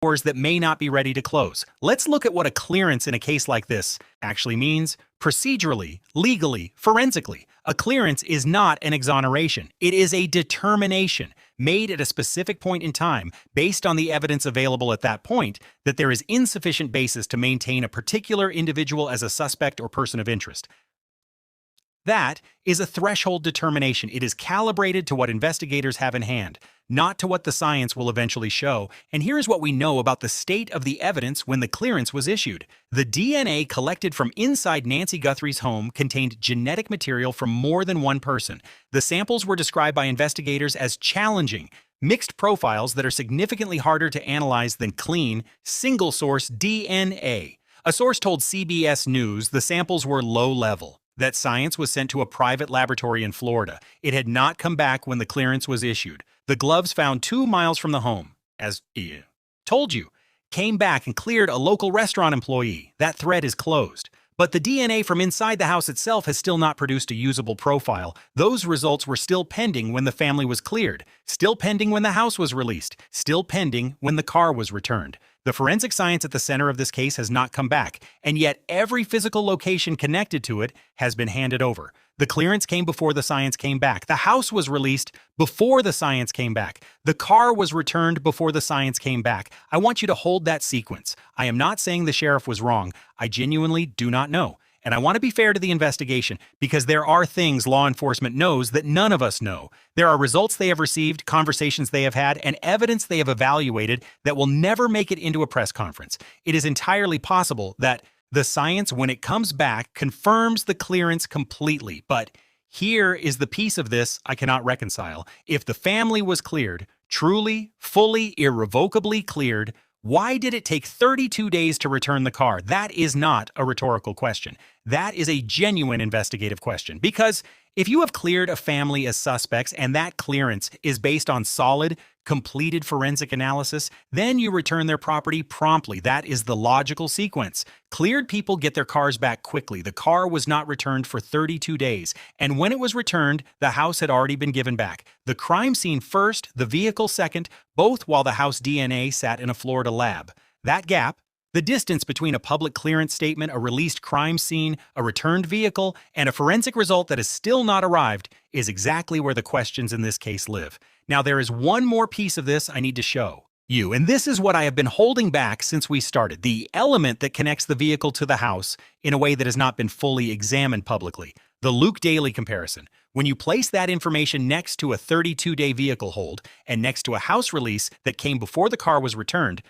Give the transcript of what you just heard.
doors that may not be ready to close. Let's look at what a clearance in a case like this actually means. Procedurally, legally, forensically, a clearance is not an exoneration. It is a determination made at a specific point in time based on the evidence available at that point that there is insufficient basis to maintain a particular individual as a suspect or person of interest. That is a threshold determination. It is calibrated to what investigators have in hand, not to what the science will eventually show. And here's what we know about the state of the evidence when the clearance was issued. The DNA collected from inside Nancy Guthrie's home contained genetic material from more than one person. The samples were described by investigators as challenging, mixed profiles that are significantly harder to analyze than clean, single-source DNA. A source told CBS News the samples were low-level, that science was sent to a private laboratory in Florida. It had not come back when the clearance was issued. The gloves found 2 miles from the home, as told you, came back and cleared a local restaurant employee. That thread is closed. But the DNA from inside the house itself has still not produced a usable profile. Those results were still pending when the family was cleared, still pending when the house was released, still pending when the car was returned. The forensic science at the center of this case has not come back, and yet every physical location connected to it has been handed over. The clearance came before the science came back. The house was released before the science came back. The car was returned before the science came back. I want you to hold that sequence. I am not saying the sheriff was wrong. I genuinely do not know. And I want to be fair to the investigation because there are things law enforcement knows that none of us know. There are results they have received, conversations they have had, and evidence they have evaluated that will never make it into a press conference. It is entirely possible that the science, when it comes back, confirms the clearance completely. But here is the piece of this I cannot reconcile. If the family was cleared, truly, fully, irrevocably cleared, why did it take 32 days to return the car? That is not a rhetorical question. That is a genuine investigative question. Because if you have cleared a family as suspects and that clearance is based on solid, completed forensic analysis, then you return their property promptly. That is the logical sequence. Cleared people get their cars back quickly. The car was not returned for 32 days. And when it was returned, the house had already been given back. The crime scene first, the vehicle second, both while the house DNA sat in a Florida lab. That gap, the distance between a public clearance statement, a released crime scene, a returned vehicle, and a forensic result that has still not arrived, is exactly where the questions in this case live. Now, there is one more piece of this I need to show you, and this is what I have been holding back since we started, the element that connects the vehicle to the house in a way that has not been fully examined publicly, the Luke Daly comparison. When you place that information next to a 32-day vehicle hold and next to a house release that came before the car was returned,